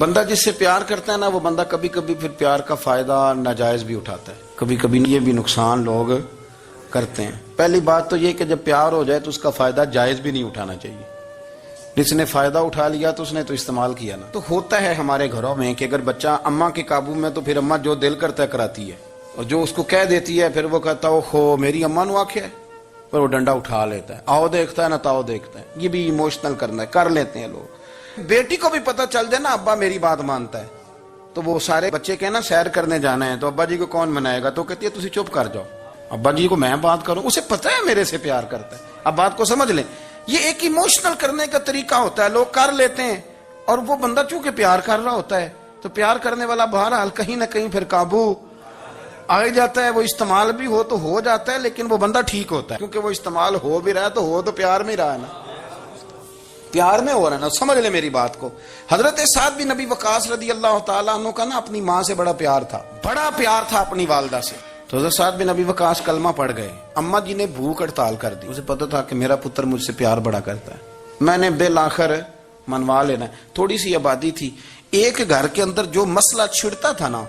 بندہ جس سے پیار کرتا ہے نا، وہ بندہ کبھی کبھی پھر پیار کا فائدہ ناجائز بھی اٹھاتا ہے، کبھی کبھی یہ بھی نقصان لوگ کرتے ہیں۔ پہلی بات تو یہ کہ جب پیار ہو جائے تو اس کا فائدہ جائز بھی نہیں اٹھانا چاہیے۔ جس نے فائدہ اٹھا لیا تو اس نے تو استعمال کیا نا۔ تو ہوتا ہے ہمارے گھروں میں کہ اگر بچہ اماں کے قابو میں تو پھر اماں جو دل کرتا ہے کراتی ہے، اور جو اس کو کہہ دیتی ہے پھر وہ کہتا ہے اوہو میری اماں نو آکھیا ہے، پر وہ ڈنڈا اٹھا لیتا ہے، آؤ دیکھتا ہے نہ تاؤ دیکھتا ہے۔ یہ بھی ایموشنل کرنا ہے، کر لیتے ہیں لوگ۔ بیٹی کو بھی پتہ چل جائے نا ابا میری بات مانتا ہے، تو وہ سارے بچے کہیں نا سیر کرنے جانا ہے تو ابا جی کو کون منائے گا، تو کہتی ہے تسی چپ کر جاؤ، ابا جی کو میں بات کروں، اسے پتہ ہے میرے سے پیار کرتا ہے۔ اب بات کو سمجھ لیں، یہ ایک ایموشنل کرنے کا طریقہ ہوتا ہے، لوگ کر لیتے ہیں، اور وہ بندہ چونکہ پیار کر رہا ہوتا ہے تو پیار کرنے والا بہرحال کہیں نہ کہیں پھر قابو آ جاتا ہے۔ وہ استعمال بھی ہو تو ہو جاتا ہے، لیکن وہ بندہ ٹھیک ہوتا ہے، کیونکہ وہ استعمال ہو بھی رہا ہے تو ہو تو پیار میں رہا ہے نا، پیار میں ہو رہا ہے نا۔ سمجھ لے میری بات کو۔ حضرت سعد بن ابی وقاص رضی اللہ تعالیٰ عنہ کا نا اپنی ماں سے بڑا پیار تھا، بڑا پیار تھا اپنی والدہ سے۔ تو حضرت سعد بن ابی وقاص کلمہ پڑھ گئے، اماں جی نے بھوک ہڑتال کر دی، اسے پتہ تھا کہ میرا پتر مجھ سے پیار بڑا کرتا ہے، میں نے بالآخر منوا لینا ہے۔ تھوڑی سی آبادی تھی، ایک گھر کے اندر جو مسئلہ چھڑتا تھا نا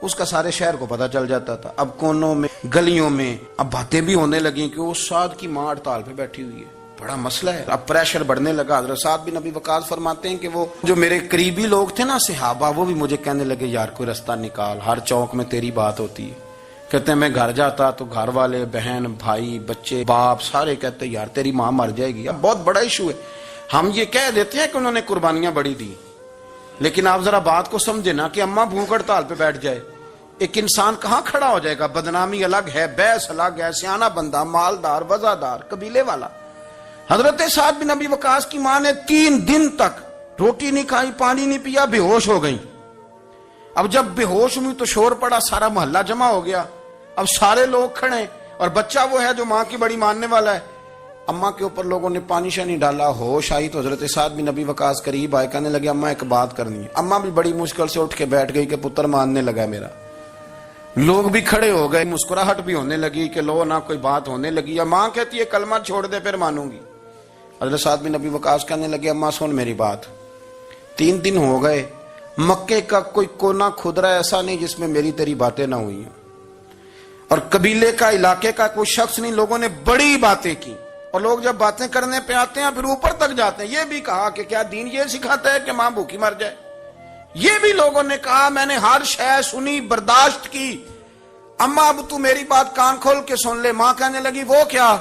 اس کا سارے شہر کو پتہ چل جاتا تھا۔ اب کونوں میں گلیوں میں اب باتیں بھی ہونے لگیں کہ وہ سعد کی ماں ہڑتال پہ بیٹھی ہوئی ہے، بڑا مسئلہ ہے۔ اب پریشر بڑھنے لگا۔ حضرت سعد بن ابی وقاص فرماتے ہیں کہ وہ جو میرے قریبی لوگ تھے نا صحابہ، وہ بھی مجھے کہنے لگے یار کوئی رستہ نکال، ہر چوک میں تیری بات ہوتی ہے۔ کہتے ہیں میں گھر جاتا تو گھر والے، بہن، بھائی، بچے، باپ سارے کہتے ہیں یار تیری ماں مر جائے گی۔ اب بہت بڑا ایشو ہے، ہم یہ کہہ دیتے ہیں کہ انہوں نے قربانیاں بڑی دی، لیکن آپ ذرا بات کو سمجھے نا کہ اماں بھوک ہڑتال پہ بیٹھ جائے، ایک انسان کہاں کھڑا ہو جائے گا؟ بدنامی الگ ہے، بحث الگ ہے، سیانہ بندہ، مالدار، وزادار، قبیلے والا۔ حضرت سعد بن ابی وقاص کی ماں نے 3 دن تک روٹی نہیں کھائی، پانی نہیں پیا، بے ہوش ہو گئی۔ اب جب بے ہوش ہوئی تو شور پڑا، سارا محلہ جمع ہو گیا، اب سارے لوگ کھڑے، اور بچہ وہ ہے جو ماں کی بڑی ماننے والا ہے۔ اماں کے اوپر لوگوں نے پانی شانی ڈالا، ہوش آئی تو حضرت سعد بن ابی وقاص قریب آئے، کہنے لگے اماں ایک بات کرنی ہے۔ اماں بھی بڑی مشکل سے اٹھ کے بیٹھ گئی کہ پتر ماننے لگا میرا۔ لوگ بھی کھڑے ہو گئے، مسکراہٹ بھی ہونے لگی کہ لو نہ کوئی بات ہونے لگی، یا ماں کہتی ہے کلمہ چھوڑ دے پھر مانوں گی۔ حضرت سعد بن ابی وقاص کہنے لگے اماں سن میری بات، 3 دن ہو گئے، مکے کا کوئی کونا کھدرا ایسا نہیں جس میں میری تیری باتیں نہ ہوئی ہیں، اور قبیلے کا، علاقے کا کوئی شخص نہیں، لوگوں نے بڑی باتیں کی، اور لوگ جب باتیں کرنے پہ آتے ہیں پھر اوپر تک جاتے ہیں۔ یہ بھی کہا کہ کیا دین یہ سکھاتا ہے کہ ماں بھوکی مر جائے؟ یہ بھی لوگوں نے کہا، میں نے ہر شے سنی، برداشت کی، اماں اب تو میری بات کان کھول کے سن لے۔ ماں کہنے لگی وہ کیا؟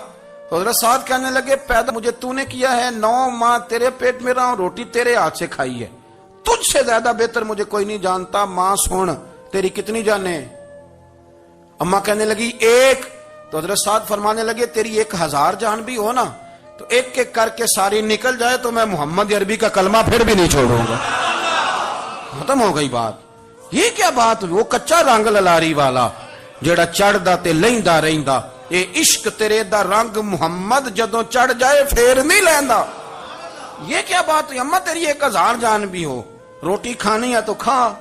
تو حضرت سعد کہنے لگے پیدا مجھے تو نے کیا ہے، 9 ماہ تیرے پیٹ میں رہا ہوں، روٹی تیرے ہاتھ سے کھائی ہے، تجھ سے زیادہ بہتر مجھے کوئی نہیں جانتا۔ ماں سن تیری کتنی جانیں؟ اماں کہنے لگی 1۔ تو حضرت سعد فرمانے لگے تیری 1000 جان بھی ہو نا تو ایک ایک کر کے ساری نکل جائے تو میں محمد عربی کا کلمہ پھر بھی نہیں چھوڑوں گا۔ ختم ہو گئی بات۔ یہ کیا بات؟ وہ کچا رنگ للاری والا جڑا چڑھدا تے لیندا رہندا، اے عشق تیرے دا رنگ محمد جدوں چڑھ جائے پھر نہیں لیندا۔ یہ کیا بات ہوئی؟ اماں تیری 1000 جان بھی ہو، روٹی کھانی ہے تو کھا،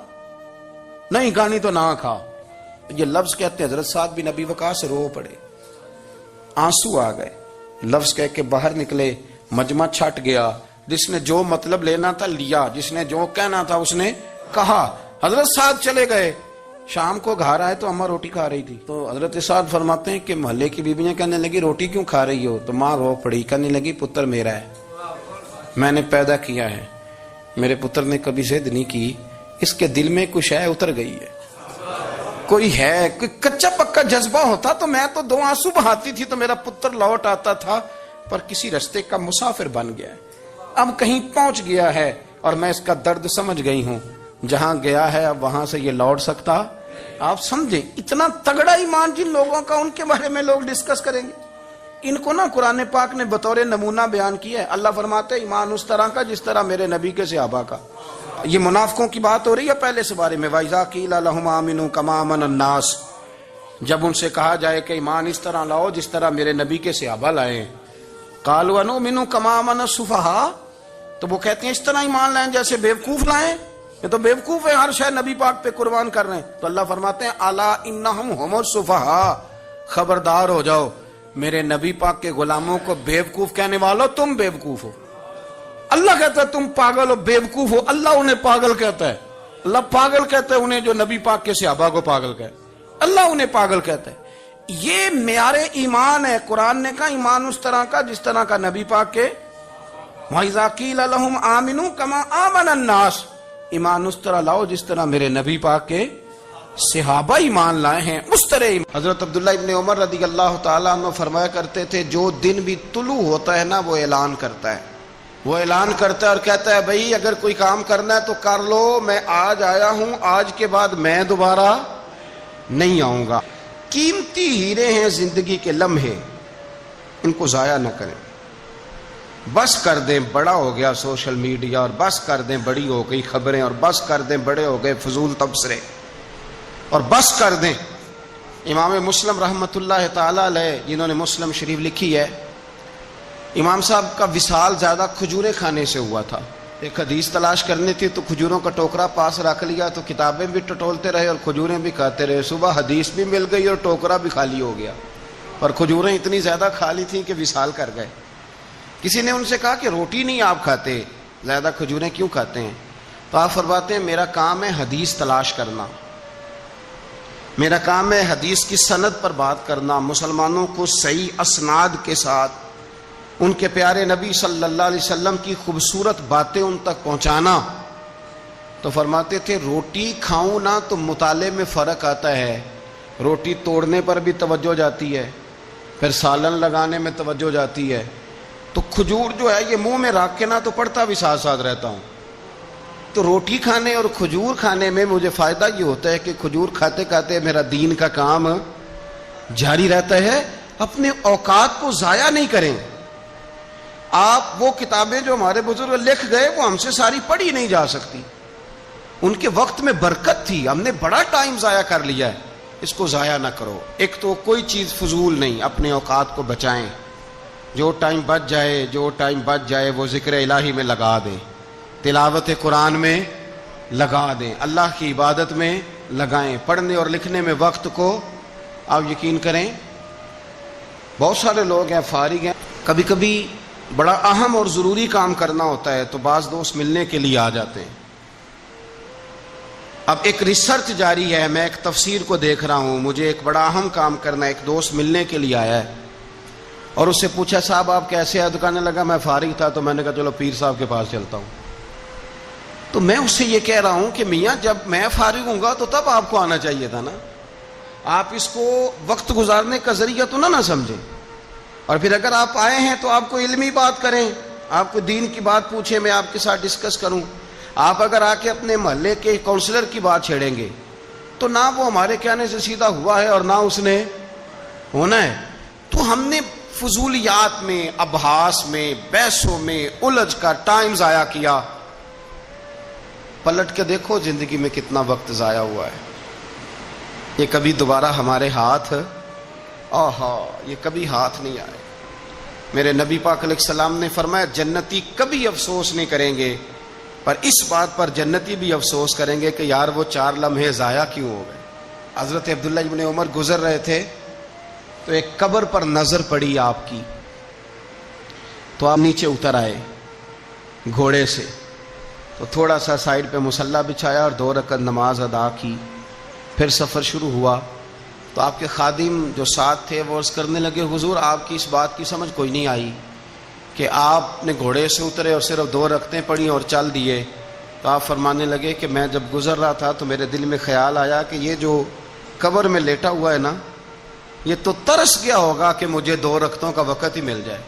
نہیں کھانی تو نہ کھا۔ یہ لفظ کہتے ہیں حضرت سعد بن ابی وقاص رو پڑے، آنسو آ گئے، لفظ کہہ کے باہر نکلے، مجمع چھٹ گیا، جس نے جو مطلب لینا تھا لیا، جس نے جو کہنا تھا اس نے کہا۔ حضرت سعد چلے گئے، شام کو گھر آئے تو اماں روٹی کھا رہی تھی۔ تو حضرت سعد فرماتے ہیں کہ محلے کی بیویاں کہنے لگی روٹی کیوں کھا رہی ہو؟ تو ماں رو پڑی، کہنے لگی پتر میرا ہے، میں نے پیدا کیا ہے، میرے پتر نے کبھی ضد نہیں کی، اس کے دل میں کچھ ہے اتر گئی ہے، کوئی ہے، کوئی کچا پکا جذبہ ہوتا تو میں تو 2 آنسو بہاتی تھی تو میرا پتر لوٹ آتا تھا، پر کسی رستے کا مسافر بن گیا ہے، اب کہیں پہنچ گیا ہے، اور میں اس کا درد سمجھ گئی ہوں، جہاں گیا ہے اب وہاں سے یہ لوٹ سکتا۔ آپ سمجھیں اتنا تگڑا ایمان جن لوگوں کا، ان کے بارے میں لوگ ڈسکس کریں گے۔ ان کو نا قرآن پاک نے بطور نمونہ بیان کیا ہے۔ اللہ فرماتے ہیں ایمان اس طرح کا جس طرح میرے نبی کے صحابہ کا۔ یہ منافقوں کی بات ہو رہی ہے پہلے سے بارے میں، وَإِذَا قِيلَ لَهُمْ آمِنُوا كَمَا آمَنَ النَّاسُ، جب ان سے کہا جائے کہ ایمان اس طرح لاؤ جس طرح میرے نبی کے صحابہ لائے، قَالُوا أَنُؤْمِنُ كَمَا آمَنَ السُّفَهَاءُ، تو وہ کہتے ہیں اس طرح ایمان لائیں جیسے بیوقوف لائیں، یہ تو بیوقوف ہے، ہر شے نبی پاک پہ قربان کر رہے ہیں۔ تو اللہ فرماتے ہیں الا انہم ہم السفہاء، خبردار ہو جاؤ، میرے نبی پاک کے غلاموں کو بیوقوف کہنے والوں تم بیوقوف ہو۔ اللہ کہتا ہے تم پاگل ہو، بیوقوف ہو، اللہ انہیں پاگل کہتا ہے، اللہ پاگل کہتا ہے انہیں جو نبی پاک کے صحابہ کو پاگل کہتا ہے، اللہ انہیں پاگل کہتا ہے۔ یہ معیار ایمان ہے۔ قرآن نے کہا ایمان اس طرح کا جس طرح کا نبی پاک کے وَإِذَا قِيلَ لَهُمْ آمِنُوا كَمَا آمَنَ النَّاسُ، ایمان اس طرح لاؤ جس طرح میرے نبی پاک کے صحابہ ایمان لائے ہیں اس طرح ایمان۔ حضرت عبداللہ ابن عمر رضی اللہ تعالیٰ عنہ فرمایا کرتے تھے جو دن بھی طلوع ہوتا ہے نا وہ اعلان کرتا ہے، وہ اعلان کرتا ہے اور کہتا ہے بھئی اگر کوئی کام کرنا ہے تو کر لو، میں آج آیا ہوں، آج کے بعد میں دوبارہ نہیں آؤں گا۔ قیمتی ہیرے ہیں زندگی کے لمحے، ان کو ضائع نہ کریں۔ بس کر دیں بڑا ہو گیا سوشل میڈیا، اور بس کر دیں بڑی ہو گئی خبریں، اور بس کر دیں بڑے ہو گئے فضول تبصرے، اور بس کر دیں۔ امام مسلم رحمۃ اللہ تعالی علیہ جنہوں نے مسلم شریف لکھی ہے، امام صاحب کا وصال زیادہ کھجوریں کھانے سے ہوا تھا۔ ایک حدیث تلاش کرنی تھی تو کھجوروں کا ٹوکرا پاس رکھ لیا تو کتابیں بھی ٹٹولتے رہے اور کھجوریں بھی کھاتے رہے۔ صبح حدیث بھی مل گئی اور ٹوکرا بھی خالی ہو گیا، اور کھجوریں اتنی زیادہ کھا لی تھیں کہ وصال کر گئے۔ کسی نے ان سے کہا کہ روٹی نہیں آپ کھاتے، زیادہ کھجوریں کیوں کھاتے ہیں؟ تو آپ فرماتے ہیں میرا کام ہے حدیث تلاش کرنا، میرا کام ہے حدیث کی سند پر بات کرنا، مسلمانوں کو صحیح اسناد کے ساتھ ان کے پیارے نبی صلی اللہ علیہ وسلم کی خوبصورت باتیں ان تک پہنچانا۔ تو فرماتے تھے روٹی کھاؤں نہ تو مطالعے میں فرق آتا ہے، روٹی توڑنے پر بھی توجہ جاتی ہے، پھر سالن لگانے میں توجہ جاتی ہے، تو کھجور جو ہے یہ منہ میں رکھ کے نہ تو پڑھتا بھی ساتھ ساتھ رہتا ہوں۔ تو روٹی کھانے اور کھجور کھانے میں مجھے فائدہ یہ ہوتا ہے کہ کھجور کھاتے کھاتے میرا دین کا کام جاری رہتا ہے۔ اپنے اوقات کو ضائع نہیں کریں۔ آپ وہ کتابیں جو ہمارے بزرگ لکھ گئے وہ ہم سے ساری پڑھی نہیں جا سکتی، ان کے وقت میں برکت تھی، ہم نے بڑا ٹائم ضائع کر لیا ہے، اس کو ضائع نہ کرو۔ ایک تو کوئی چیز فضول نہیں، اپنے اوقات کو بچائیں، جو ٹائم بچ جائے وہ ذکر الہی میں لگا دیں، تلاوت قرآن میں لگا دیں، اللہ کی عبادت میں لگائیں، پڑھنے اور لکھنے میں وقت کو آپ یقین کریں۔ بہت سارے لوگ ہیں فارغ ہیں، کبھی کبھی بڑا اہم اور ضروری کام کرنا ہوتا ہے تو بعض دوست ملنے کے لیے آ جاتے ہیں۔ اب ایک ریسرچ جاری ہے، میں ایک تفسیر کو دیکھ رہا ہوں، مجھے ایک بڑا اہم کام کرنا ہے، ایک دوست ملنے کے لیے آیا ہے اور اس سے پوچھا صاحب آپ کیسے ہیں؟ تو کہنے لگا میں فارغ تھا تو میں نے کہا چلو پیر صاحب کے پاس چلتا ہوں۔ تو میں اس سے یہ کہہ رہا ہوں کہ میاں جب میں فارغ ہوں گا تو تب آپ کو آنا چاہیے تھا نا، آپ اس کو وقت گزارنے کا ذریعہ تو نہ سمجھیں، اور پھر اگر آپ آئے ہیں تو آپ کو علمی بات کریں، آپ کو دین کی بات پوچھیں، میں آپ کے ساتھ ڈسکس کروں۔ آپ اگر آ کے اپنے محلے کے کونسلر کی بات چھیڑیں گے تو نہ وہ ہمارے کہنے سے سیدھا ہوا ہے اور نہ اس نے ہونا ہے۔ تو ہم نے فضولیات میں، ابحاث میں، بحثوں میں الجھ کر ٹائم ضائع کیا۔ پلٹ کے دیکھو زندگی میں کتنا وقت ضائع ہوا ہے، یہ کبھی دوبارہ ہمارے ہاتھ یہ کبھی ہاتھ نہیں آئے۔ میرے نبی پاک علیہ السلام نے فرمایا جنتی کبھی افسوس نہیں کریں گے، پر اس بات پر جنتی بھی افسوس کریں گے کہ یار وہ 4 لمحے ضائع کیوں ہو گئے۔ حضرت عبداللہ ابن عمر گزر رہے تھے تو ایک قبر پر نظر پڑی آپ کی، تو آپ نیچے اتر آئے گھوڑے سے، تو تھوڑا سا سائیڈ پہ مصلی بچھایا اور 2 رکعت نماز ادا کی، پھر سفر شروع ہوا۔ تو آپ کے خادم جو ساتھ تھے وہ عرض کرنے لگے حضور آپ کی اس بات کی سمجھ کوئی نہیں آئی کہ آپ نے گھوڑے سے اترے اور صرف 2 رکعتیں پڑھی اور چل دیے۔ تو آپ فرمانے لگے کہ میں جب گزر رہا تھا تو میرے دل میں خیال آیا کہ یہ جو قبر میں لیٹا ہوا ہے نا، یہ تو ترس گیا ہوگا کہ مجھے 2 رکعتوں کا وقت ہی مل جائے۔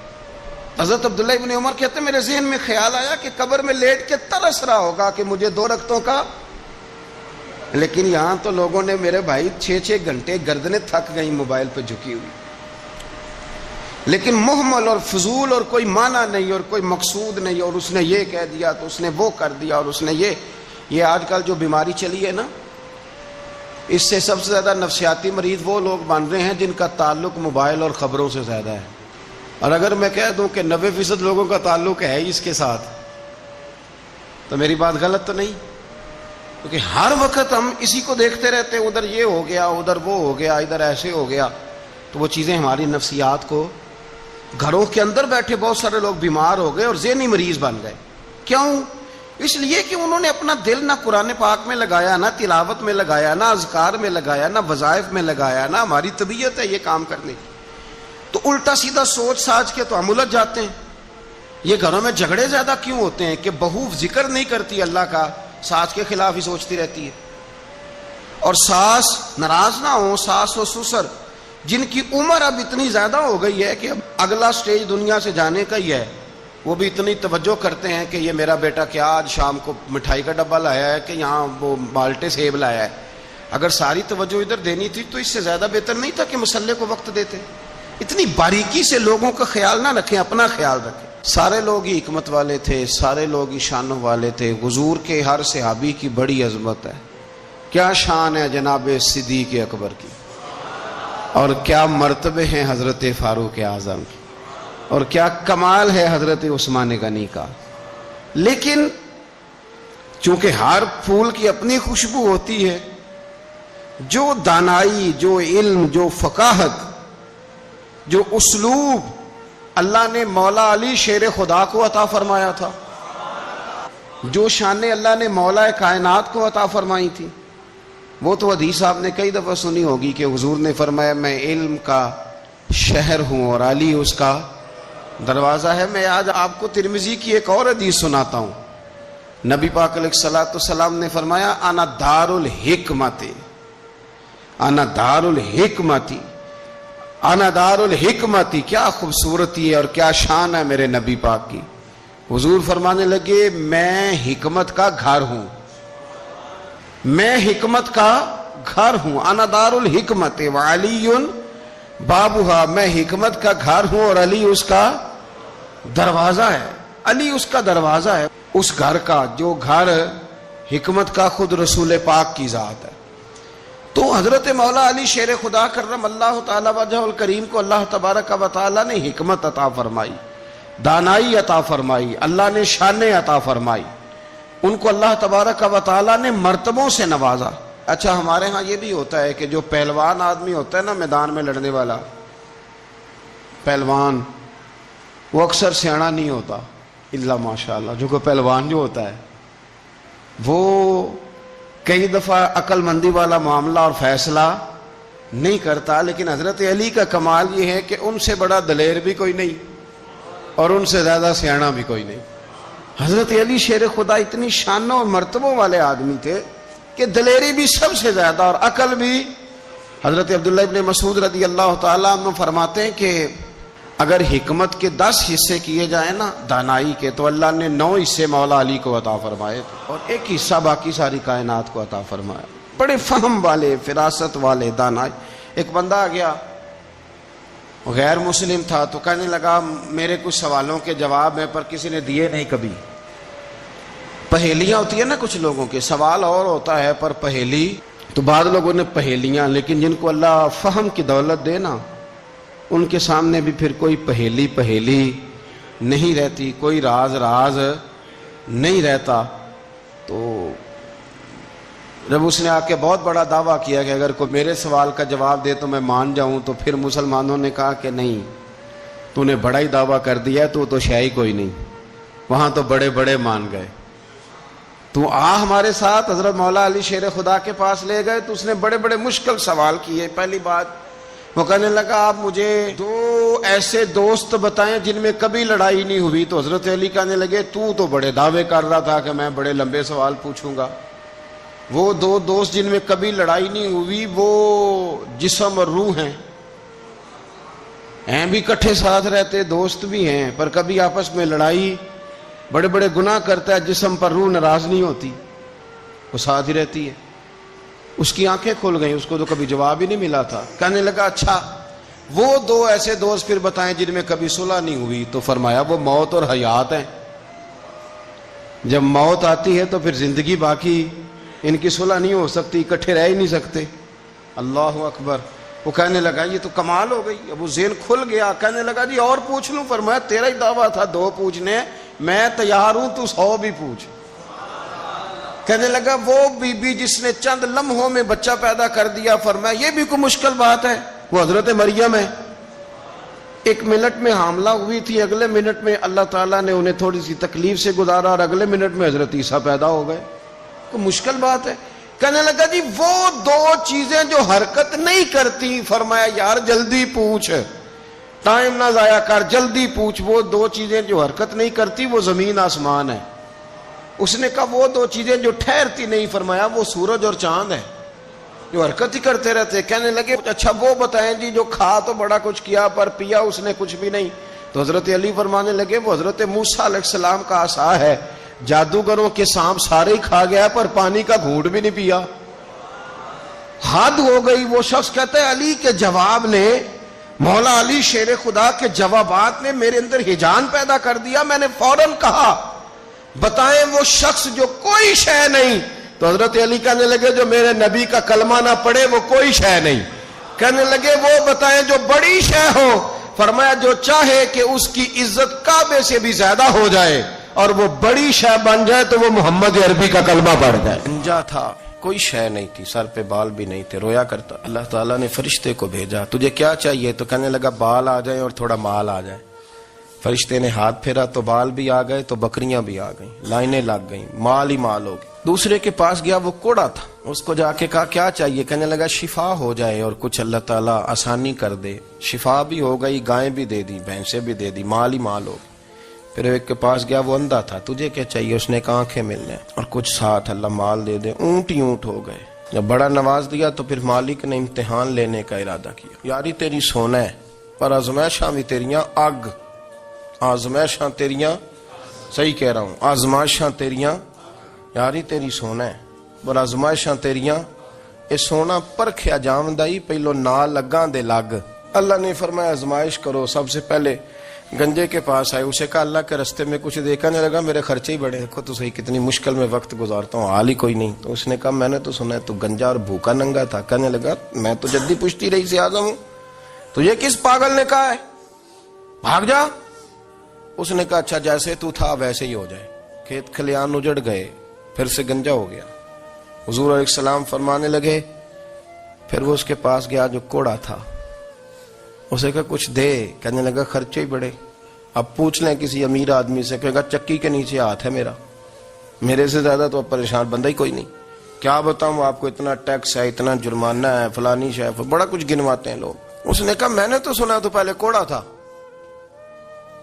حضرت عبداللہ ابن عمر کہتے ہیں میرے ذہن میں خیال آیا کہ قبر میں لیٹ کے ترس رہا ہوگا کہ مجھے 2 رکعتوں کا، لیکن یہاں تو لوگوں نے میرے بھائی 6 گھنٹے گردنیں تھک گئی موبائل پہ جھکی ہوئی، لیکن محمل اور فضول اور کوئی معنی نہیں اور کوئی مقصود نہیں، اور اس نے یہ کہہ دیا تو اس نے وہ کر دیا، اور اس نے یہ آج کل جو بیماری چلی ہے نا، اس سے سب سے زیادہ نفسیاتی مریض وہ لوگ بن رہے ہیں جن کا تعلق موبائل اور خبروں سے زیادہ ہے۔ اور اگر میں کہہ دوں کہ 90% لوگوں کا تعلق ہے اس کے ساتھ تو میری بات غلط تو نہیں؟ کیونکہ ہر وقت ہم اسی کو دیکھتے رہتے ہیں، ادھر یہ ہو گیا، ادھر وہ ہو گیا، ادھر ایسے ہو گیا، تو وہ چیزیں ہماری نفسیات کو، گھروں کے اندر بیٹھے بہت سارے لوگ بیمار ہو گئے اور ذہنی مریض بن گئے۔ کیوں؟ اس لیے کہ انہوں نے اپنا دل نہ قرآن پاک میں لگایا، نہ تلاوت میں لگایا، نہ اذکار میں لگایا، نہ وظائف میں لگایا، نہ ہماری طبیعت ہے یہ کام کرنے کی، تو الٹا سیدھا سوچ ساچ کے تو ہم الجھ جاتے ہیں۔ یہ گھروں میں جھگڑے زیادہ کیوں ہوتے ہیں کہ بہو ذکر نہیں کرتی اللہ کا، ساس کے خلاف ہی سوچتی رہتی ہے، اور ساس ناراض نہ ہو، ساس و سسر جن کی عمر اب اتنی زیادہ ہو گئی ہے کہ اب اگلا سٹیج دنیا سے جانے کا ہی ہے، وہ بھی اتنی توجہ کرتے ہیں کہ یہ میرا بیٹا کیا آج شام کو مٹھائی کا ڈبہ لایا ہے کہ یہاں وہ بالٹے سیب لایا ہے۔ اگر ساری توجہ ادھر دینی تھی تو اس سے زیادہ بہتر نہیں تھا کہ مسئلے کو وقت دیتے؟ اتنی باریکی سے لوگوں کا خیال نہ رکھیں، اپنا خیال رکھیں۔ سارے لوگ ہی حکمت والے تھے، سارے لوگ ہی شانوں والے تھے، حضور کے ہر صحابی کی بڑی عظمت ہے۔ کیا شان ہے جناب صدیق اکبر کی، اور کیا مرتبے ہیں حضرت فاروق اعظم کی، اور کیا کمال ہے حضرت عثمان غنی کا۔ لیکن چونکہ ہر پھول کی اپنی خوشبو ہوتی ہے، جو دانائی، جو علم، جو فقاہت، جو اسلوب اللہ نے مولا علی شیر خدا کو عطا فرمایا تھا، جو شانیں اللہ نے مولا کائنات کو عطا فرمائی تھی، وہ تو حدیث آپ نے کئی دفعہ سنی ہوگی کہ حضور نے فرمایا میں علم کا شہر ہوں اور علی اس کا دروازہ ہے۔ میں آج آپ کو ترمذی کی ایک اور حدیث سناتا ہوں۔ نبی پاک علیہ الصلوۃ والسلام نے فرمایا انا دار الحکمت، انا دار الحکمت، انا دار الحکمت۔ کیا خوبصورتی ہے اور کیا شان ہے میرے نبی پاک کی۔ حضور فرمانے لگے میں حکمت کا گھر ہوں، میں حکمت کا گھر ہوں، انا دار الحکمت وعلی بابھا، میں حکمت کا گھر ہوں اور علی اس کا دروازہ ہے۔ علی اس کا دروازہ ہے، اس گھر کا جو گھر حکمت کا خود رسول پاک کی ذات ہے۔ تو حضرت مولا علی شیر خدا کرم اللہ تعالی وجہ الکریم کو اللہ تبارک و تعالی نے حکمت عطا فرمائی، دانائی عطا فرمائی، اللہ نے شانیں عطا فرمائی، ان کو اللہ تبارک و تعالی نے مرتبوں سے نوازا۔ اچھا ہمارے ہاں یہ بھی ہوتا ہے کہ جو پہلوان آدمی ہوتا ہے نا میدان میں لڑنے والا پہلوان، وہ اکثر سیاںا نہیں ہوتا الا ماشاءاللہ۔ جو کوئی پہلوان جو ہوتا ہے وہ کئی دفعہ عقل مندی والا معاملہ اور فیصلہ نہیں کرتا، لیکن حضرت علی کا کمال یہ ہے کہ ان سے بڑا دلیر بھی کوئی نہیں اور ان سے زیادہ سیاںا بھی کوئی نہیں۔ حضرت علی شیر خدا اتنی شانوں اور مرتبوں والے آدمی تھے کہ دلیری بھی سب سے زیادہ اور عقل بھی۔ حضرت عبداللہ ابن مسعود رضی اللہ تعالیٰ عنہ فرماتے ہیں کہ اگر حکمت کے 10 حصے کیے جائیں نا دانائی کے، تو اللہ نے 9 حصے مولا علی کو عطا فرمائے تھے اور ایک حصہ باقی ساری کائنات کو عطا فرمایا۔ بڑے فہم والے، فراست والے، دانائی۔ ایک بندہ آ گیا، غیر مسلم تھا، تو کہنے لگا میرے کچھ سوالوں کے جواب ہیں پر کسی نے دیے نہیں کبھی۔ پہیلیاں ہوتی ہیں نا کچھ لوگوں کے، سوال اور ہوتا ہے پر پہیلی، تو بعض لوگوں نے پہیلیاں، لیکن جن کو اللہ فہم کی دولت دے نا ان کے سامنے بھی پھر کوئی پہیلی نہیں رہتی، کوئی راز نہیں رہتا۔ تو جب اس نے آ کے بہت بڑا دعویٰ کیا کہ اگر کوئی میرے سوال کا جواب دے تو میں مان جاؤں، تو پھر مسلمانوں نے کہا کہ نہیں، تو نے بڑا ہی دعویٰ کر دیا ہے، تو شے ہی کوئی نہیں، وہاں تو بڑے مان گئے، تو ہمارے ساتھ۔ حضرت مولا علی شیر خدا کے پاس لے گئے تو اس نے بڑے مشکل سوال کیے۔ پہلی بات وہ کہنے لگا آپ مجھے 2 ایسے دوست بتائیں جن میں کبھی لڑائی نہیں ہوئی۔ تو حضرت علی کہنے لگے تو بڑے دعوے کر رہا تھا کہ میں بڑے لمبے سوال پوچھوں گا۔ وہ 2 دوست جن میں کبھی لڑائی نہیں ہوئی وہ جسم اور روح ہیں بھی کٹھے ساتھ رہتے، دوست بھی ہیں، پر کبھی آپس میں لڑائی، بڑے گناہ کرتا ہے جسم پر، روح ناراض نہیں ہوتی، وہ ساتھ ہی رہتی ہے۔ اس کی آنکھیں کھل گئیں، اس کو تو کبھی جواب ہی نہیں ملا تھا۔ کہنے لگا اچھا وہ 2 ایسے دوست پھر بتائیں جن میں کبھی صلح نہیں ہوئی۔ تو فرمایا وہ موت اور حیات ہیں، جب موت آتی ہے تو پھر زندگی باقی، ان کی صلح نہیں ہو سکتی، اکٹھے رہ ہی نہیں سکتے۔ اللہ اکبر۔ وہ کہنے لگا یہ تو کمال ہو گئی، اب وہ ذہن کھل گیا۔ کہنے لگا جی اور پوچھ لوں؟ فرمایا تیرا ہی دعویٰ تھا 2 پوچھنے، میں تیار ہوں، تو 100 بھی پوچھ۔ کہنے لگا وہ بی بی جس نے چند لمحوں میں بچہ پیدا کر دیا، فرمایا یہ بھی کوئی مشکل بات ہے؟ وہ حضرت مریم ہے۔ ایک منٹ میں حاملہ ہوئی تھی، اگلے منٹ میں اللہ تعالیٰ نے انہیں تھوڑی سی تکلیف سے گزارا اور اگلے منٹ میں حضرت عیسیٰ پیدا ہو گئے. کوئی مشکل بات ہے؟ کہنے لگا جی وہ دو چیزیں جو حرکت نہیں کرتی، فرمایا یار جلدی پوچھ، ٹائم نہ ضائع کر، جلدی پوچھ. وہ دو چیزیں جو حرکت نہیں کرتی وہ زمین آسمان ہے. اس نے کہا وہ دو چیزیں جو ٹھہرتی نہیں، فرمایا وہ سورج اور چاند ہے جو حرکت ہی کرتے رہتے. کہنے لگے اچھا وہ بتائیں جی جو کھا تو بڑا کچھ کیا پر پیا اس نے کچھ بھی نہیں. تو حضرت علی فرمانے لگے وہ حضرت موسیٰ علیہ السلام کا عصا ہے، جادوگروں کے سانپ سارے ہی کھا گیا پر پانی کا گھونٹ بھی نہیں پیا. حد ہو گئی. وہ شخص کہتا ہے علی کے جواب نے، مولا علی شیر خدا کے جوابات نے میرے اندر ہیجان پیدا کر دیا. میں نے فوراً کہا بتائیں وہ شخص جو کوئی شے نہیں. تو حضرت علی کہنے لگے جو میرے نبی کا کلمہ نہ پڑھے وہ کوئی شے نہیں. کہنے لگے وہ بتائیں جو بڑی شے ہو. فرمایا جو چاہے کہ اس کی عزت کعبے سے بھی زیادہ ہو جائے اور وہ بڑی شے بن جائے تو وہ محمد عربی کا کلمہ پڑھ جائے. گنجا تھا، کوئی شے نہیں تھی، سر پہ بال بھی نہیں تھے، رویا کرتا. اللہ تعالیٰ نے فرشتے کو بھیجا، تجھے کیا چاہیے؟ تو کہنے لگا بال آ جائیں اور تھوڑا مال آ جائے. فرشتے نے ہاتھ پھیرا تو بال بھی آ گئے تو بکریاں بھی آ گئیں، لائنیں لگ گئیں، مال ہی مال ہو گئی. دوسرے کے پاس گیا، وہ کوڑا تھا، اس کو جا کے کہا کیا چاہیے؟ کہنے لگا شفا ہو جائے اور کچھ اللہ تعالیٰ آسانی کر دے. شفا بھی ہو گئی، گائیں بھی دے دی، بھینسیں بھی دے دی، مال ہی مال ہو گئی. پھر ایک کے پاس گیا، وہ اندھا تھا، تجھے کیا چاہیے؟ اس نے کہا آنکھیں ملنے اور کچھ ساتھ اللہ مال دے دے. اونٹ ہی اونٹ ہو گئے. جب بڑا نواز دیا تو پھر مالک نے امتحان لینے کا ارادہ کیا. یاری تیری سونا ہے پر آزمائشاں بھی تیریاں اگ، آزمائشاں تیریاں، صحیح کہہ رہا ہوں، آزمائشاں تیریاں، یاری تیری سونا ہے پر آزمائشاں تیریاں. اے سونا پرکھیا جامدائی پہلو نہ لگاں دے لگ. اللہ نے فرمایا آزمائش کرو. سب سے پہلے گنجے کے پاس آئے، اسے کہا اللہ کے رستے میں کچھ دیکھا نہیں لگا، میرے خرچے ہی بڑے. دیکھو تو صحیح کتنی مشکل میں وقت گزارتا ہوں، حال ہی کوئی نہیں. تو اس نے کہا میں نے تو سنا ہے تو گنجا اور بھوکا ننگا تھا. کہنے لگا میں تو جدی پشتی رئیس اعظم ہوں، تو یہ کس پاگل نے کہا ہے بھاگ جا. اس نے کہا اچھا جیسے تو تھا ویسے ہی ہو جائے. کھیت کھلیان اجڑ گئے، پھر سے گنجا ہو گیا. حضور علیہ السلام فرمانے لگے، پھر وہ اس کے پاس گیا جو کوڑا تھا، اسے کہا کچھ دے. کہنے لگا خرچے ہی بڑے. اب پوچھ لیں کسی امیر آدمی سے، کہے گا چکی کے نیچے ہاتھ ہے میرا، میرے سے زیادہ تو اب پریشان بندہ ہی کوئی نہیں. کیا بتاؤں آپ کو، اتنا ٹیکس ہے، اتنا جرمانہ ہے، فلانی شے، بڑا کچھ گنواتے ہیں لوگ. اس نے کہا میں نے تو سنا تو پہلے کوڑا تھا.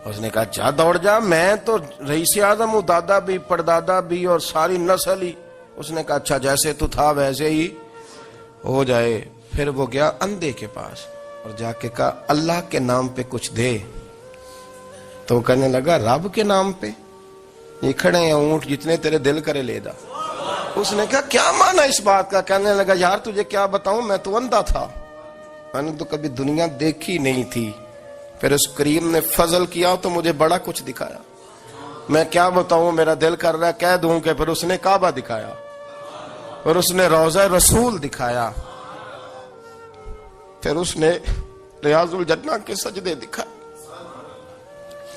اس نے کہا جا دوڑ جا، میں تو رئیس اعظم ہوں، دادا بھی پردادا بھی اور ساری نسل ہی. اس نے کہا اچھا جیسے تو تھا ویسے ہی ہو جائے. پھر وہ گیا اندھے کے پاس اور جا کے کہا اللہ کے نام پہ کچھ دے. تو کہنے لگا رب کے نام پہ؟ یہ کھڑے ہیں اونٹ جتنے تیرے دل کرے لے دا. اس نے کہا کیا معنی اس بات کا؟ کہنے لگا یار تجھے کیا بتاؤں، میں تو اندھا تھا، میں نے تو کبھی دنیا دیکھی نہیں تھی. پھر اس کریم نے فضل کیا تو مجھے بڑا کچھ دکھایا. میں کیا بتاؤں، میرا دل کر رہا ہے کہہ دوں کہ پھر اس نے کعبہ دکھایا، پھر اس نے روضہ رسول دکھایا، پھر اس نے ریاض الجنہ کے سجدے دکھائے،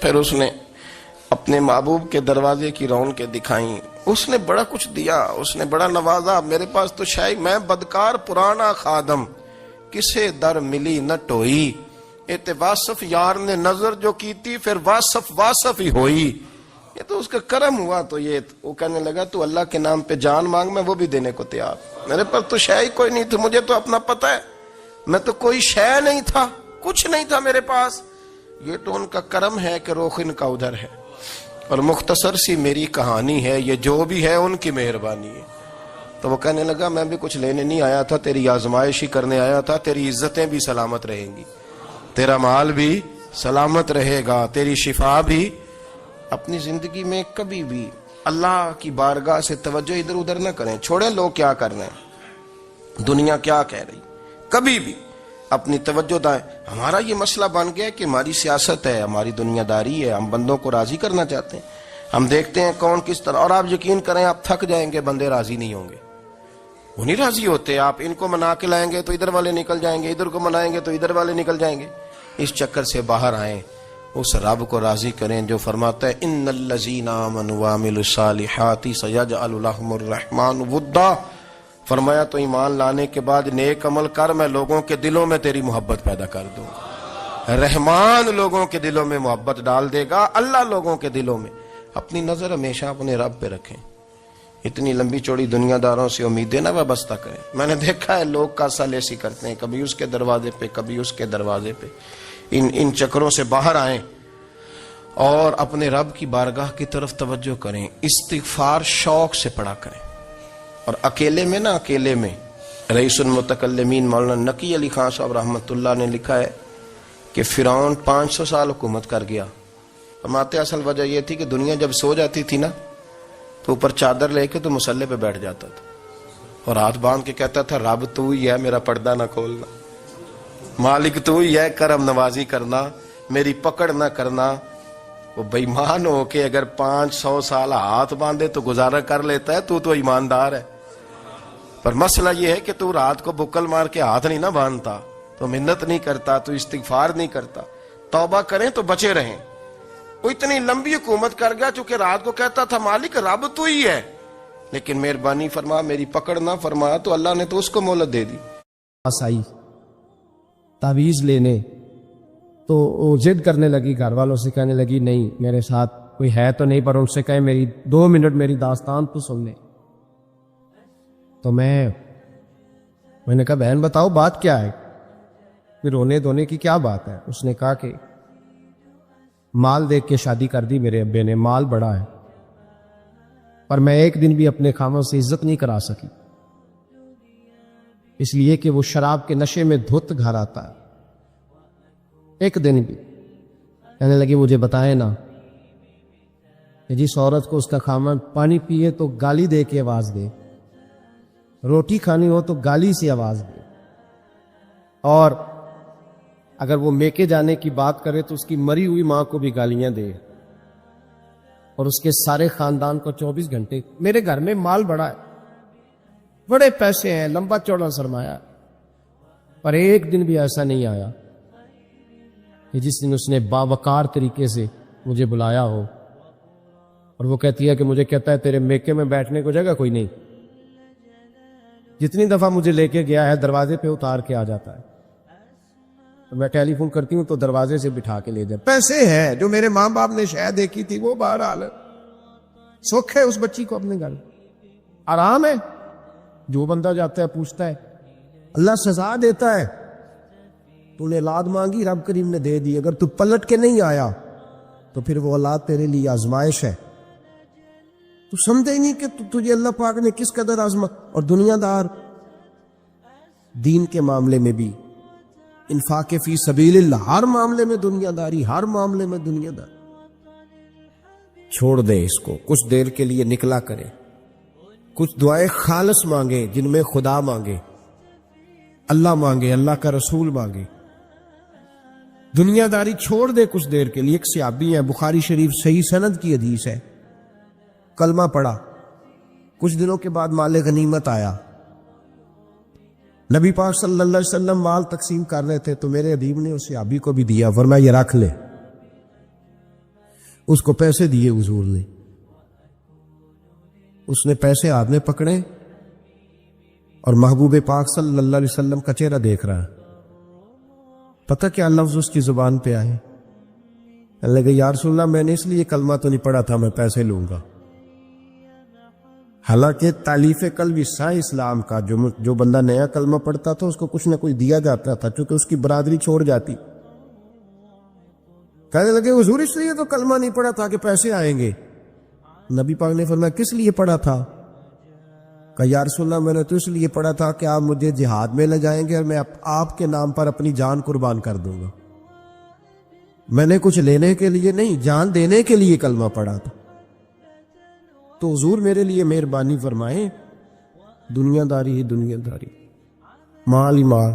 پھر اس نے اپنے محبوب کے دروازے کی رونقیں دکھائیں. اس نے بڑا کچھ دیا، اس نے بڑا نوازا. میرے پاس تو شاید میں بدکار پرانا خادم، کسے در ملی نہ ٹوئی. ایتے واصف یار نے نظر جو کی تھی پھر واصف ہی ہوئی. یہ تو اس کا کرم ہوا. تو یہ وہ کہنے لگا تو اللہ کے نام پہ جان مانگ، میں وہ بھی دینے کو تیار. میرے پاس تو شے ہی کوئی نہیں تھی، مجھے تو اپنا پتہ ہے، میں تو کوئی شے نہیں تھا، کچھ نہیں تھا میرے پاس. یہ تو ان کا کرم ہے کہ رخ ان کا ادھر ہے. اور مختصر سی میری کہانی ہے، یہ جو بھی ہے ان کی مہربانی ہے. تو وہ کہنے لگا میں بھی کچھ لینے نہیں آیا تھا، تیری آزمائش ہی کرنے آیا تھا. تیری عزتیں بھی سلامت رہیں گی، تیرا مال بھی سلامت رہے گا، تیری شفا بھی. اپنی زندگی میں کبھی بھی اللہ کی بارگاہ سے توجہ ادھر ادھر نہ کریں. چھوڑیں لوگ کیا کر رہے ہیں، دنیا کیا کہہ رہی. کبھی بھی اپنی توجہ دائیں. ہمارا یہ مسئلہ بن گیا کہ ہماری سیاست ہے، ہماری دنیا داری ہے، ہم بندوں کو راضی کرنا چاہتے ہیں. ہم دیکھتے ہیں کون کس طرح، اور آپ یقین کریں آپ تھک جائیں گے، بندے راضی نہیں ہوں گے، وہ نہیں راضی ہوتے. آپ ان کو منا کے لائیں گے تو ادھر والے نکل جائیں گے، ادھر کو منائیں گے تو ادھر والے نکل جائیں گے. اس چکر سے باہر آئیں، اس رب کو راضی کریں جو فرماتا ہے ان الذین آمنوا وعملوا الصالحات سیجعل لهم الرحمن ودا. فرمایا تو ایمان لانے کے بعد نیک عمل کر، میں لوگوں کے دلوں میں تیری محبت پیدا کر دوں. رحمان لوگوں کے دلوں میں محبت ڈال دے گا، اللہ لوگوں کے دلوں میں۔ اپنی نظر ہمیشہ اپنے رب پہ رکھیں، اتنی لمبی چوڑی دنیا داروں سے امیدیں نہ وابستہ کریں۔ میں نے دیکھا ہے لوگ کاسال ایسی کرتے ہیں، کبھی اس کے دروازے پہ کبھی اس کے دروازے پہ۔ ان چکروں سے باہر آئیں اور اپنے رب کی بارگاہ کی طرف توجہ کریں، استغفار شوق سے پڑھا کریں۔ اور اکیلے میں رئیس المتکلمین مولانا نقی علی خان صاحب رحمۃ اللہ نے لکھا ہے کہ فرعون 500 سال حکومت کر گیا۔ فرماتے اصل وجہ یہ تھی کہ دنیا جب سو جاتی تھی نا تو اوپر چادر لے کے تو مسلح پہ بیٹھ جاتا تھا اور ہاتھ باندھ کے کہتا تھا رب تو ہی ہے، میرا پردہ نہ کھولنا، مالک تو ہی ہے، کرم نوازی کرنا، میری پکڑ نہ کرنا۔ وہ بے ایمان ہو کے اگر 500 سال ہاتھ باندھے تو گزارا کر لیتا ہے، تو ایماندار ہے۔ پر مسئلہ یہ ہے کہ تو رات کو بکل مار کے ہاتھ نہیں نہ باندھتا، تو منت نہیں کرتا، تو استغفار نہیں کرتا۔ توبہ کریں تو بچے رہیں۔ وہ اتنی لمبی حکومت کر گیا چونکہ رات کو کہتا تھا مالک رب تو ہی ہے، لیکن مہربانی فرما، میری پکڑ نہ فرما، تو اللہ نے تو اس کو مہلت دے دی۔ آئی تعویذ لینے تو وہ ضد کرنے لگی، گھر والوں سے کہنے لگی نہیں میرے ساتھ کوئی ہے تو نہیں، پر ان سے کہے میری 2 منٹ میری داستان تو سن لے۔ تو میں نے کہا بہن بتاؤ بات کیا ہے، پھر رونے دھونے کی کیا بات ہے؟ اس نے کہا کہ مال دیکھ کے شادی کر دی میرے ابے نے، مال بڑا ہے، پر میں ایک دن بھی اپنے خامن سے عزت نہیں کرا سکی، اس لیے کہ وہ شراب کے نشے میں دھت گھر آتا ہے۔ ایک دن بھی کہنے لگی مجھے بتائیں نا کہ جس عورت کو اس کا خامن پانی پیے تو گالی دے کے آواز دے، روٹی کھانی ہو تو گالی سے آواز دے، اور اگر وہ میکے جانے کی بات کرے تو اس کی مری ہوئی ماں کو بھی گالیاں دے، اور اس کے سارے خاندان کو 24 گھنٹے۔ میرے گھر میں مال بڑا ہے، بڑے پیسے ہیں، لمبا چوڑا سرمایہ، پر ایک دن بھی ایسا نہیں آیا کہ جس دن اس نے باوقار طریقے سے مجھے بلایا ہو۔ اور وہ کہتی ہے کہ مجھے کہتا ہے تیرے میکے میں بیٹھنے کو جگہ کوئی نہیں، جتنی دفعہ مجھے لے کے گیا ہے دروازے پہ اتار کے آ جاتا ہے، تو میں ٹیلی فون کرتی ہوں تو دروازے سے بٹھا کے لے جائے۔ پیسے ہیں جو میرے ماں باپ نے شاید دیکھی تھی وہ بہرحال سکھ ہے اس بچی کو اپنے گھر، آرام ہے۔ جو بندہ جاتا ہے پوچھتا ہے، اللہ سزا دیتا ہے، تو نے اولاد مانگی رب کریم نے دے دی، اگر تو پلٹ کے نہیں آیا تو پھر وہ اولاد تیرے لیے آزمائش ہے۔ تو سمجھے ہی نہیں کہ تجھے اللہ پاک نے کس قدر آزما۔ اور دنیا دار دین کے معاملے میں بھی، انفاق فی سبیل اللہ، ہر معاملے میں دنیا داری، ہر معاملے میں دنیا داری۔ چھوڑ دے اس کو، کچھ دیر کے لیے نکلا کرے، کچھ دعائیں خالص مانگے جن میں خدا مانگے، اللہ مانگے، اللہ کا رسول مانگے۔ دنیا داری چھوڑ دے کچھ دیر کے لیے۔ ایک صحابی ہیں، بخاری شریف صحیح سند کی حدیث ہے، کلمہ پڑھا، کچھ دنوں کے بعد مال غنیمت آیا، نبی پاک صلی اللہ علیہ وسلم مال تقسیم کر رہے تھے تو میرے حبیب نے اس صحابی کو بھی دیا، فرمایا یہ رکھ لے۔ اس کو پیسے دیے حضور نے، اس نے پیسے ہاتھ میں پکڑے اور محبوب پاک صلی اللہ علیہ وسلم کا چہرہ دیکھ رہا ہے۔ پتہ کیا لفظ اس کی زبان پہ آئے؟ اللہ کہ یا رسول اللہ میں نے اس لیے کلمہ تو نہیں پڑھا تھا میں پیسے لوں گا۔ حالانکہ تالیف قلب حصہ اسلام کا، جو بندہ نیا کلمہ پڑھتا تھا اس کو کچھ نہ کچھ دیا جاتا تھا، چونکہ اس کی برادری چھوڑ جاتی۔ کہنے لگے حضور اس لیے تو کلمہ نہیں پڑھا تھا کہ پیسے آئیں گے۔ نبی پاک نے فرمایا کس لیے پڑھا تھا؟ کہا یا رسول اللہ میں نے تو اس لیے پڑھا تھا کہ آپ مجھے جہاد میں لے جائیں گے اور میں آپ کے نام پر اپنی جان قربان کر دوں گا۔ میں نے کچھ لینے کے لیے نہیں، جان دینے کے لیے کلمہ پڑھا تھا۔ تو حضور میرے لیے مہربانی فرمائیں، دنیا داری ہی دنیا داری، مال ہی مال۔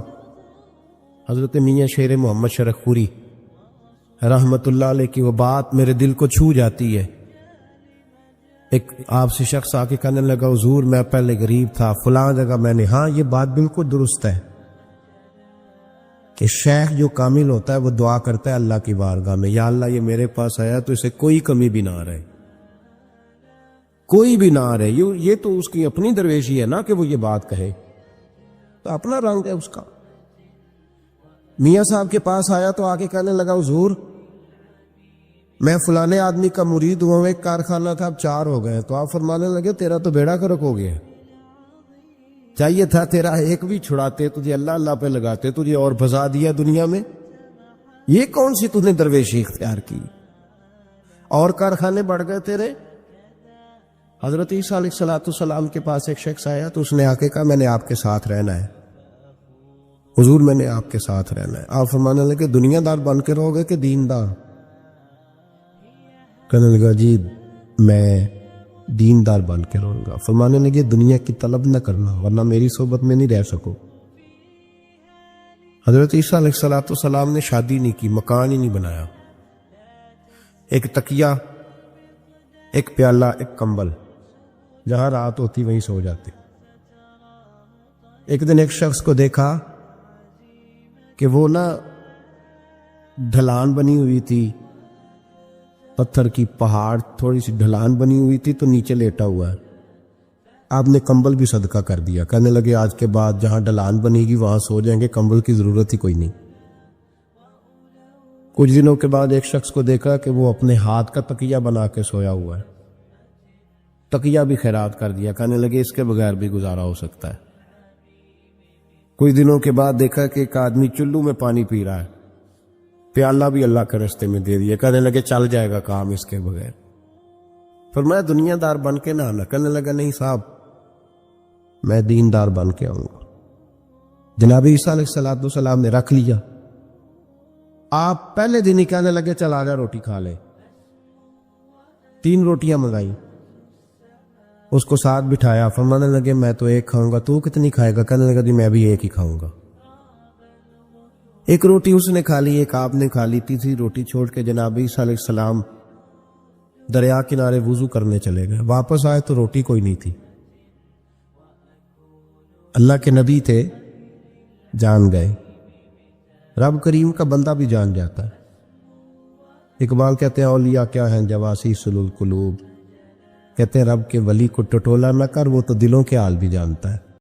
حضرت میاں شیر محمد شرف پوری رحمت اللہ علیہ کی وہ بات میرے دل کو چھو جاتی ہے۔ ایک آپ سے شخص آ کے کہنے لگا حضور میں پہلے غریب تھا فلاں جگہ میں نے، ہاں یہ بات بالکل درست ہے کہ شیخ جو کامل ہوتا ہے وہ دعا کرتا ہے اللہ کی بارگاہ میں، یا اللہ یہ میرے پاس آیا تو اسے کوئی کمی بھی نہ رہے، کوئی بھی نہ رہے۔ یہ تو اس کی اپنی درویشی ہے نا کہ وہ یہ بات کہے، تو اپنا رنگ ہے اس کا۔ میاں صاحب کے پاس آیا تو آ کے کہنے لگا حضور میں فلانے آدمی کا مرید ہوا ہوں، ایک کارخانہ تھا اب 4 ہو گئے. تو آپ فرمانے لگے تیرا تو بیڑا غرق ہو گیا، چاہیے تھا تیرا ایک بھی چھڑاتے، تجھے اللہ اللہ پہ لگاتے، تجھے اور پھنسا دیا دنیا میں. یہ کون سی تجھے درویشی اختیار کی؟ اور کارخانے بڑھ گئے تیرے. حضرت عیسیٰ علیہ السلام کے پاس ایک شخص آیا تو اس نے آ کے کہا میں نے آپ کے ساتھ رہنا ہے حضور، میں نے آپ کے ساتھ رہنا ہے. آپ فرمانے لگے دنیا دار بن کے رہو گے کہ دیندار؟ کہنے لگا جی میں دیندار بن کے رہوں گا. فرمانے لگے دنیا کی طلب نہ کرنا ورنہ میری صحبت میں نہیں رہ سکو. حضرت عیسیٰ علیہ السلام نے شادی نہیں کی، مکان ہی نہیں بنایا، ایک تکیہ، ایک پیالہ، ایک کمبل، جہاں رات ہوتی وہیں سو جاتے. ایک دن ایک شخص کو دیکھا کہ وہ نا ڈھلان بنی ہوئی تھی، پتھر کی پہاڑ، تھوڑی سی ڈھلان بنی ہوئی تھی تو نیچے لیٹا ہوا ہے. آپ نے کمبل بھی صدقہ کر دیا. کہنے لگے آج کے بعد جہاں ڈھلان بنے گی وہاں سو جائیں گے، کمبل کی ضرورت ہی کوئی نہیں. کچھ دنوں کے بعد ایک شخص کو دیکھا کہ وہ اپنے ہاتھ کا تکیہ بنا کے سویا ہوا ہے. تکیہ بھی خیرات کر دیا. کہنے لگے اس کے بغیر بھی گزارا ہو سکتا ہے. کچھ دنوں کے بعد دیکھا کہ ایک آدمی چلو میں پانی پی رہا ہے، پیالہ بھی اللہ کے رستے میں دے دیا. کہنے لگے چل جائے گا کام اس کے بغیر. فرمایا دنیا دار بن کے نہ آنا. کہنے لگا نہیں صاحب میں دیندار بن کے آؤں گا. جناب عیسیٰ علیہ السلام نے رکھ لیا. آپ پہلے دن ہی کہنے لگے چل آ جا روٹی کھا لے. 3 روٹیاں منگائیں، اس کو ساتھ بٹھایا. فرمانے لگے میں تو ایک کھاؤں گا، تو کتنی کھائے گا؟ کہنے لگا جی میں بھی ایک ہی کھاؤں گا. ایک روٹی اس نے کھا لی، ایک آپ نے کھا لی. تیسری روٹی چھوڑ کے جناب عیسیٰ علیہ السلام دریا کنارے وضو کرنے چلے گئے. واپس آئے تو روٹی کوئی نہیں تھی. اللہ کے نبی تھے، جان گئے. رب کریم کا بندہ بھی جان جاتا ہے. اقبال کہتے ہیں اولیاء کیا ہیں جواسیس القلوب. کہتے ہیں رب کے ولی کو ٹٹولا نہ کر، وہ تو دلوں کے حال بھی جانتا ہے.